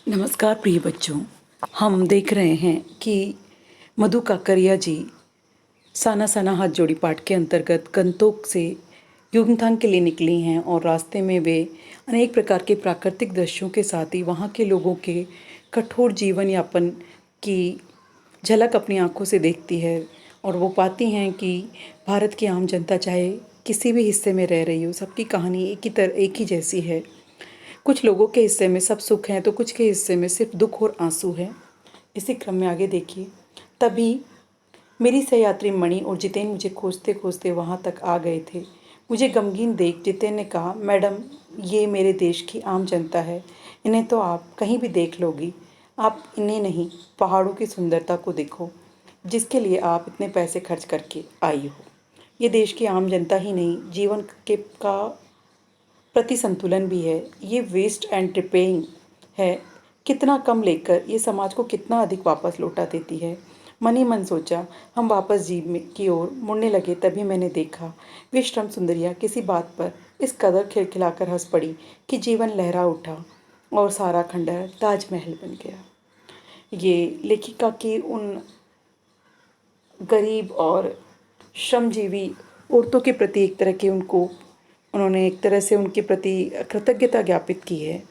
नमस्कार प्रिय बच्चों। हम देख रहे हैं कि मधु काकरिया जी साना साना हाथ जोड़ी पाठ के अंतर्गत गंतोक से युमथांग के लिए निकली हैं और रास्ते में वे अनेक प्रकार के प्राकृतिक दृश्यों के साथ ही वहाँ के लोगों के कठोर जीवन यापन की झलक अपनी आंखों से देखती है और वो पाती हैं कि भारत की आम जनता चाहे किसी भी हिस्से में रह रही हो, सबकी कहानी एक ही जैसी है। कुछ लोगों के हिस्से में सब सुख हैं तो कुछ के हिस्से में सिर्फ दुख और आंसू हैं। इसी क्रम में आगे देखिए, तभी मेरी सहयात्री मणि और जितेन मुझे खोजते खोजते वहाँ तक आ गए थे। मुझे गमगीन देख जितेन ने कहा, मैडम ये मेरे देश की आम जनता है, इन्हें तो आप कहीं भी देख लोगी। आप इन्हें नहीं, पहाड़ों की सुंदरता को देखो जिसके लिए आप इतने पैसे खर्च करके आई हो। ये देश की आम जनता ही नहीं, जीवन के का प्रति संतुलन भी है। ये वेस्ट एंड रिपेइंग है, कितना कम लेकर ये समाज को कितना अधिक वापस लौटा देती है। मन ही मन सोचा। हम वापस जीप में की ओर मुड़ने लगे, तभी मैंने देखा वे श्रम सुंदरियाँ किसी बात पर इस कदर खिलखिलाकर हंस पड़ी कि जीवन लहरा उठा और सारा खंडहर ताजमहल बन गया। ये लेखिका की उन गरीब और श्रमजीवी औरतों के प्रति उन्होंने एक तरह से उनके प्रति कृतज्ञता ज्ञापित की है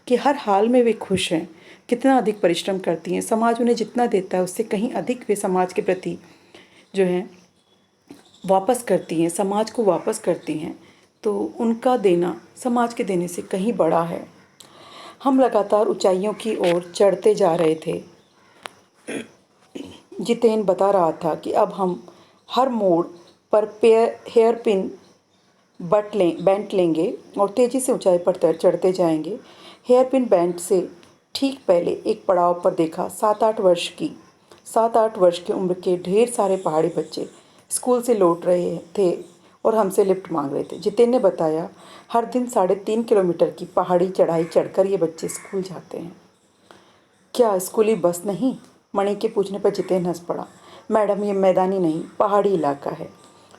कि हर हाल में वे खुश हैं, कितना अधिक परिश्रम करती हैं, समाज उन्हें जितना देता है उससे कहीं अधिक वे समाज के प्रति जो है वापस करती हैं, समाज को वापस करती हैं। तो उनका देना समाज के देने से कहीं बड़ा है। हम लगातार ऊंचाइयों की ओर चढ़ते जा रहे थे। जितेन बता रहा था कि अब हम हर मोड़ पर हेयर पिन बेंट लेंगे और तेज़ी से ऊंचाई पर चढ़ते जाएंगे। हेयर पिन बेंट से ठीक पहले एक पड़ाव पर देखा 7-8 वर्ष की उम्र के ढेर सारे पहाड़ी बच्चे स्कूल से लौट रहे थे और हमसे लिफ्ट मांग रहे थे। जितेन ने बताया, हर दिन 3.5 किलोमीटर की पहाड़ी चढ़ाई चढ़कर ये बच्चे स्कूल जाते हैं। क्या स्कूली बस नहीं? मणि के पूछने पर जितेन हंस पड़ा। मैडम ये मैदानी नहीं, पहाड़ी इलाका है।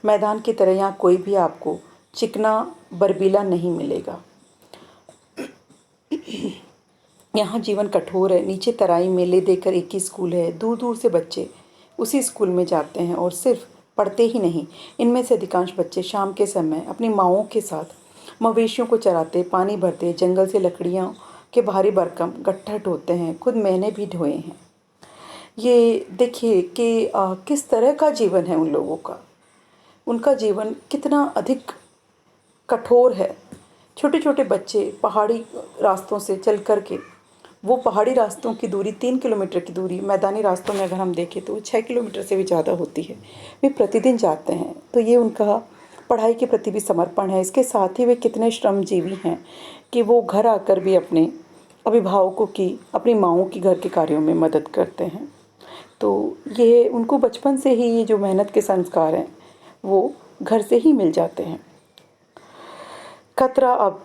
मैदान की तरह यहाँ कोई भी आपको चिकना बर्फीला नहीं मिलेगा। यहाँ जीवन कठोर है। नीचे तराई मेले देकर एक ही स्कूल है, दूर दूर से बच्चे उसी स्कूल में जाते हैं और सिर्फ पढ़ते ही नहीं, इनमें से अधिकांश बच्चे शाम के समय अपनी माओं के साथ मवेशियों को चराते, पानी भरते, जंगल से लकड़ियों के भारी भरकम गट्ठर ढोते हैं। खुद मैंने भी ढोए हैं। ये देखिए कि किस तरह का जीवन है उन लोगों का। उनका जीवन कितना अधिक कठोर है। छोटे छोटे बच्चे पहाड़ी रास्तों से चल कर के, वो पहाड़ी रास्तों की दूरी 3 किलोमीटर की दूरी मैदानी रास्तों में अगर हम देखें तो 6 किलोमीटर से भी ज़्यादा होती है। वे प्रतिदिन जाते हैं। तो ये उनका पढ़ाई के प्रति भी समर्पण है। इसके साथ ही वे कितने श्रमजीवी हैं कि वो घर आकर भी अपने अभिभावकों की, अपनी माँओं की घर के कार्यों में मदद करते हैं। तो ये उनको बचपन से ही ये जो मेहनत के संस्कार हैं वो घर से ही मिल जाते हैं। खतरा अब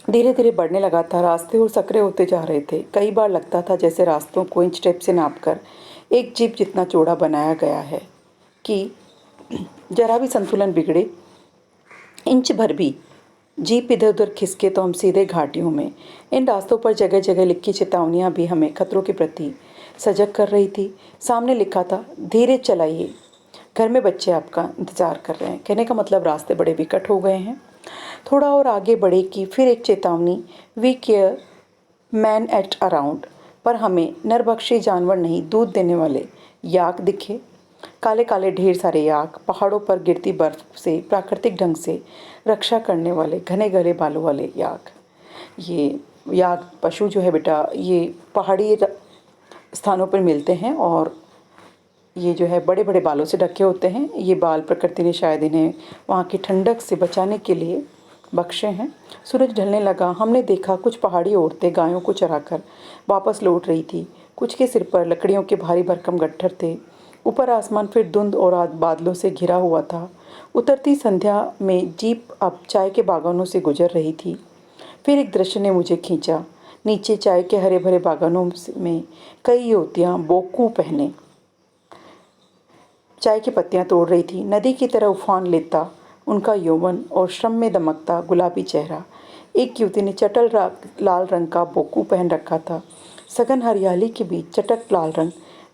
धीरे धीरे बढ़ने लगा था। रास्ते और सकरे होते जा रहे थे। कई बार लगता था जैसे रास्तों को इंच टेप से नापकर एक जीप जितना चौड़ा बनाया गया है कि जरा भी संतुलन बिगड़े, इंच भर भी जीप इधर उधर खिसके तो हम सीधे घाटियों में। इन रास्तों पर जगह जगह लिखी चेतावनियां भी हमें खतरों के प्रति सजग कर रही थी। सामने लिखा था, धीरे चलाइए, घर में बच्चे आपका इंतज़ार कर रहे हैं। कहने का मतलब रास्ते बड़े विकट हो गए हैं। थोड़ा और आगे बढ़े कि फिर एक चेतावनी, we care man at around, पर हमें नरभक्षी जानवर नहीं, दूध देने वाले याक दिखे। काले काले ढेर सारे याक, पहाड़ों पर गिरती बर्फ से प्राकृतिक ढंग से रक्षा करने वाले घने घने बालों वाले याक। ये याक पशु जो है बेटा, ये पहाड़ी स्थानों पर मिलते हैं और ये जो है बड़े बड़े बालों से ढके होते हैं। ये बाल प्रकृति ने शायद इन्हें वहाँ की ठंडक से बचाने के लिए बख्शे हैं। सूरज ढलने लगा। हमने देखा कुछ पहाड़ी औरतें गायों को चराकर वापस लौट रही थी। कुछ के सिर पर लकड़ियों के भारी भरकम गट्ठर थे। ऊपर आसमान फिर धुंध और बादलों से घिरा हुआ था। उतरती संध्या में जीप अब चाय के बागानों से गुजर रही थी। फिर एक दृश्य ने मुझे खींचा। नीचे चाय के हरे भरे बागानों में कई युवतियाँ बोकू पहने चाय की पत्तियां तोड़ रही थी। नदी की तरह उफान लेता उनका यौवन और श्रम में दमकता गुलाबी चेहरा। एक युवती ने चटल लाल रंग का बोकू पहन रखा था। सघन हरियाली के बीच चटक लाल रंग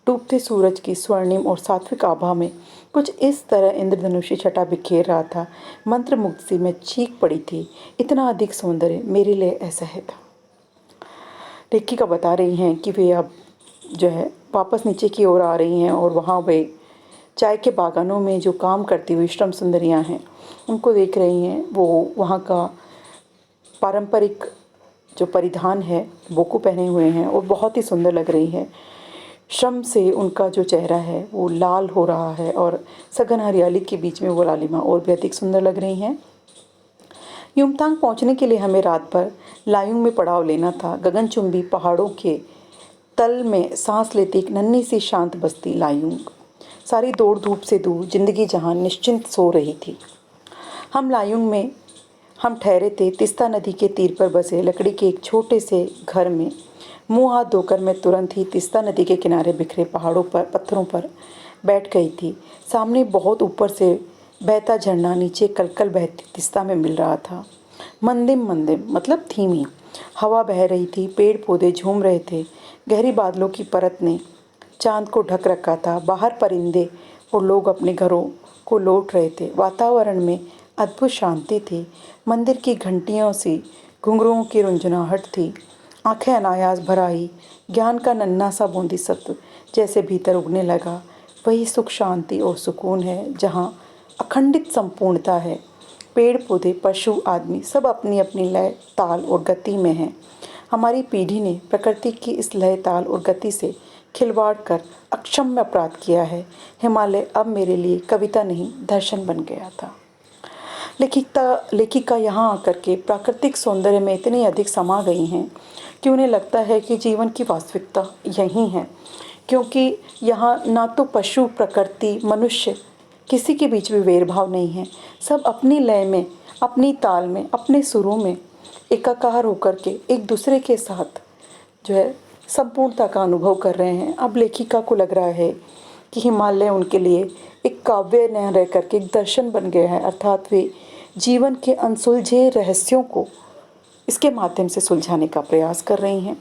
डूबते सूरज की स्वर्णिम और सात्विक आभा में कुछ इस तरह इंद्रधनुषी छटा बिखेर रहा था। मंत्रमुग्ध सी मैं चीख पड़ी थी, इतना अधिक सौंदर्य मेरे लिए असह्य था। लेखिका बता रही हैं कि वे अब जो है वापस नीचे की ओर आ रही हैं और वहाँ वे चाय के बागानों में जो काम करती हुई श्रम सुंदरियाँ हैं उनको देख रही हैं। वो वहाँ का पारंपरिक जो परिधान है बोकू पहने हुए हैं और बहुत ही सुंदर लग रही है। श्रम से उनका जो चेहरा है वो लाल हो रहा है और सघन हरियाली के बीच में वो लालिमा और भी अधिक सुंदर लग रही हैं। युमथांग पहुंचने के लिए हमें रात भर लायुंग में पड़ाव लेना था। गगनचुंबी पहाड़ों के तल में सांस लेती एक नन्ही सी शांत बस्ती लायुंग। सारी दौड़ धूप से दूर जिंदगी जहां निश्चिंत सो रही थी। हम ठहरे थे तिस्ता नदी के तीर पर बसे लकड़ी के एक छोटे से घर में। मुंह हाथ धोकर मैं तुरंत ही तिस्ता नदी के किनारे बिखरे पत्थरों पर बैठ गई थी। सामने बहुत ऊपर से बहता झरना नीचे कलकल बहती तिस्ता में मिल रहा था। मंदिम मंदिम मतलब धीमी हवा बह रही थी। पेड़ पौधे झूम रहे थे। गहरी बादलों की परत ने चांद को ढक रखा था। बाहर परिंदे और लोग अपने घरों को लौट रहे थे। वातावरण में अद्भुत शांति थी। मंदिर की घंटियों सी घुंघरुओं की रुंझुनाहट थी। आंखें अनायास भर आई। ज्ञान का नन्हा सा बूंदी सत्व जैसे भीतर उगने लगा। वही सुख शांति और सुकून है जहाँ अखंडित संपूर्णता है। पेड़ पौधे पशु आदमी सब अपनी अपनी लय ताल और गति में हैं। हमारी पीढ़ी ने प्रकृति की इस लय ताल और गति से खिलवाड़ कर अक्षम्य अपराध किया है। हिमालय अब मेरे लिए कविता नहीं दर्शन बन गया था। लेखिका यहाँ आकर के प्राकृतिक सौंदर्य में इतनी अधिक समा गई हैं कि उन्हें लगता है कि जीवन की वास्तविकता यही है, क्योंकि यहाँ ना तो पशु प्रकृति मनुष्य किसी के बीच में भेदभाव नहीं है। सब अपनी लय में अपनी ताल में अपने सुरों में एकाकार होकर के एक दूसरे के साथ जो है संपूर्णता का अनुभव कर रहे हैं। अब लेखिका को लग रहा है कि हिमालय उनके लिए एक काव्य न रह करके एक दर्शन बन गया है, अर्थात वे जीवन के अनसुलझे रहस्यों को इसके माध्यम से सुलझाने का प्रयास कर रही हैं।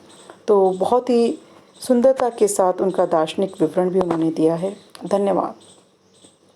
तो बहुत ही सुंदरता के साथ उनका दार्शनिक विवरण भी उन्होंने दिया है। धन्यवाद।